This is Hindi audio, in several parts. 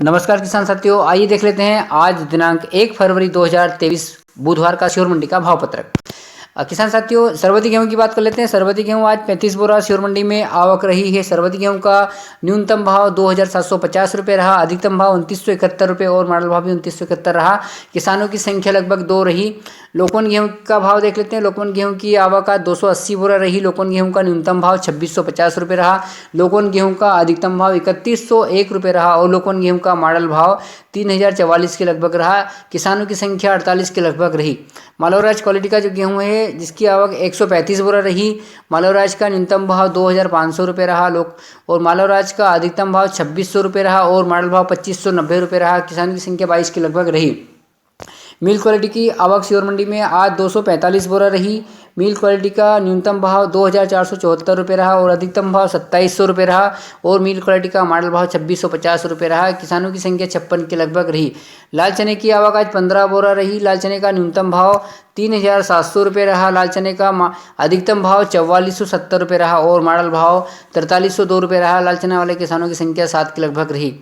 नमस्कार किसान साथियों, आइए देख लेते हैं आज दिनांक 1 फरवरी 2023 बुधवार का श्योर मंडी का भाव पत्रक। किसान साथियों, सरबती गेहूं की बात कर लेते हैं। सरबती गेहूं आज 35 बोरा श्योर मंडी में आवक रही है। सरबती गेहूं का न्यूनतम भाव 2750 रुपये रहा, अधिकतम भाव 2971 रुपये और मॉडल भाव भी 2971 रहा। किसानों की संख्या लगभग 2 रही। लोकवन गेहूं का भाव देख लेते हैं। लोकवन गेहूं की आवक आज 280 बोरा रही। लोकवन गेहूं का न्यूनतम भाव 2650 रुपये रहा। लोकवन गेहूं का अधिकतम भाव 3101 रुपये रहा और लोकवन गेहूं का मॉडल भाव 3044 के लगभग रहा। किसानों की संख्या 48 के लगभग रही। मालवराज क्वालिटी का जो गेहूं है जिसकी आवक 135 बोरा रही। मालवराज का न्यूनतम भाव 2500 रुपये रहा और मालवराज का अधिकतम भाव 2600 रुपये रहा और मॉडल भाव 2590 रुपये रहा। किसानों की संख्या 22 के लगभग रही। मिल क्वालिटी की आवक श्योर मंडी में आज 245 बोरा रही। मिल क्वालिटी का न्यूनतम भाव 2474 रुपये रहा और अधिकतम भाव 2700 रुपये रहा और मिल क्वालिटी का मॉडल भाव 2650 रुपये रहा। किसानों की संख्या 56 के लगभग रही। लाल चने की आवक आज 15 बोरा रही। लाल चने का न्यूनतम भाव 3700 रुपये रहा। लाल चने का अधिकतम भाव 4470 रुपये रहा और मॉडल भाव 4302 रुपये रहा। लाल चने वाले किसानों की संख्या 7 के लगभग रही।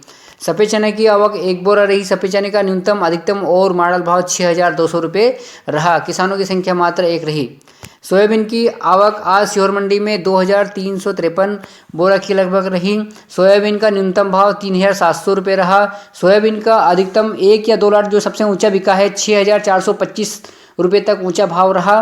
सफ़ेद चने की आवक 1 बोरा रही। सफ़ेद चने का न्यूनतम, अधिकतम और मॉडल भाव 6200 रुपये रहा। किसानों की संख्या मात्र 1 रही। सोयाबीन की आवक आज श्योर मंडी में 2353 बोरा के लगभग रही। सोयाबीन का न्यूनतम भाव 3700 रुपये रहा। सोयाबीन का अधिकतम 1 या 2 लाट जो सबसे ऊंचा बिका है 6425 रुपये तक ऊंचा भाव रहा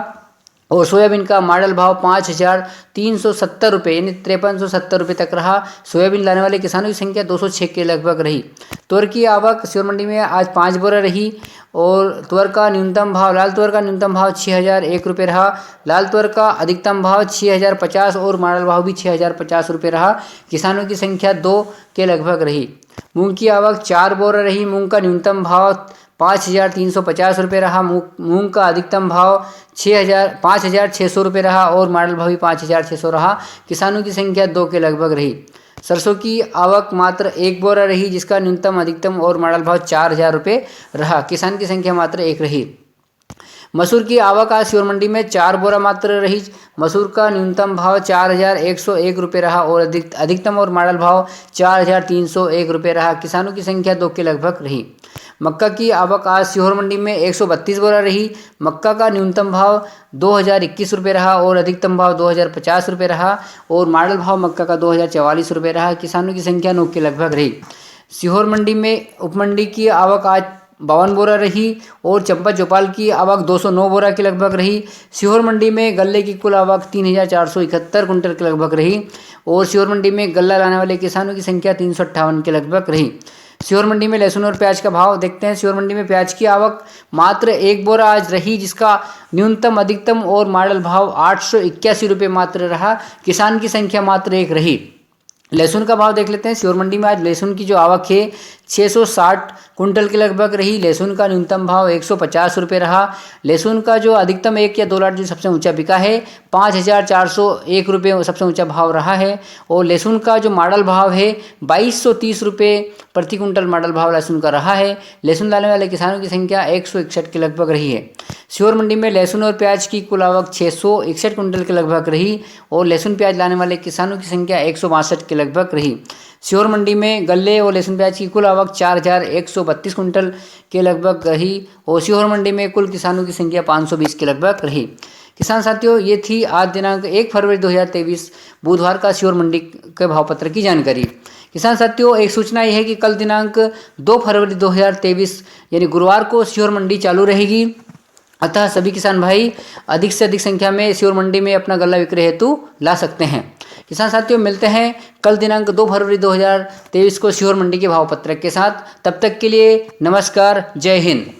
और सोयाबीन का मॉडल भाव 5370 रुपये यानी 5370 रुपये तक रहा। सोयाबीन लाने वाले किसानों की संख्या 206 के लगभग रही। तुअर की आवक श्योर मंडी में आज 5 बोरा रही और तुअर का न्यूनतम भाव, लाल तुअर का न्यूनतम भाव 6001 रुपये रहा। लाल तुअर का अधिकतम भाव 6050 और मॉडल भाव भी 6050 रुपये रहा। किसानों की संख्या 2 के लगभग रही। मूंग की आवक 4 बोरा रही। मूंग का न्यूनतम भाव 5350 रुपये रहा। मूंग का अधिकतम भाव 5600 रुपये रहा और मॉडल भाव भी 5600 रहा। किसानों की संख्या 2 के लगभग रही। सरसों की आवक मात्र 1 बोरा रही जिसका न्यूनतम, अधिकतम और मॉडल भाव 4000 रुपये रहा। किसान की संख्या मात्र 1 रही। मसूर की आवक आज श्योर मंडी में 4 बोरा मात्र रही। मसूर का न्यूनतम भाव 4101 रुपये रहा और अधिकतम और मॉडल भाव 4301 रुपये रहा। किसानों की संख्या 2 के लगभग रही। मक्का की आवक आज सीहोर मंडी में 132 बोरा रही। मक्का का न्यूनतम भाव 2021 रुपये रहा और अधिकतम भाव 2050 रुपये रहा और मॉडल भाव मक्का का 2044 रुपये रहा। किसानों की संख्या 9 के लगभग रही। सीहोर मंडी में उपमंडी की आवक आज 52 बोरा रही और चंपा चौपाल की आवक 209 बोरा के लगभग रही। सीहोर मंडी में गल्ले की कुल आवक 3471 कुंटल के लगभग रही और सीहोर मंडी में गल्ला लाने वाले किसानों की संख्या 358 के लगभग रही। सीहोर मंडी में लहसुन और प्याज का भाव देखते हैं। सीहोर मंडी में प्याज की आवक मात्र 1 बोरा आज रही जिसका न्यूनतम, अधिकतम और मॉडल भाव 881 रुपये मात्र रहा। किसान की संख्या मात्र 1 रही। लहसुन का भाव देख लेते हैं। सीहोर मंडी में आज लहसुन की जो आवक है 660 कुंटल के लगभग रही। लहसुन का न्यूनतम भाव 150 रुपये रहा। लहसुन का जो अधिकतम 1 या 2 लाट जो सबसे ऊंचा बिका है 5401 रुपये सबसे ऊंचा भाव रहा है और लहसुन का जो मॉडल भाव है 2230 रुपये प्रति कुंटल मॉडल भाव लहसुन का रहा है। लहसुन लाने वाले किसानों की संख्या 161 के लगभग रही है। सीहोर मंडी में लहसुन और प्याज की कुल आवक 661 कुंटल के लगभग रही और लहसुन प्याज लाने वाले किसानों की संख्या 162 के लगभग रही। सीहोर मंडी में गल्ले और लहसुन प्याज की कुल आवक 4132 कुंटल के लगभग रही और सीहोर मंडी में कुल किसानों की संख्या 520 के लगभग रही। किसान साथियों, ये थी आज दिनांक 1 फरवरी 2023 बुधवार का सीहोर मंडी के भाव पत्र की जानकारी। किसान साथियों, एक सूचना यह है कि कल दिनांक 2 फरवरी 2023 यानी गुरुवार को सीहोर मंडी चालू रहेगी। अतः सभी किसान भाई अधिक से अधिक संख्या में सीहोर मंडी में अपना गल्ला विक्रय हेतु ला सकते हैं। किसान साथियों, मिलते हैं कल दिनांक 2 फरवरी 2023 को सीहोर मंडी के भाव पत्रक के साथ। तब तक के लिए नमस्कार, जय हिंद।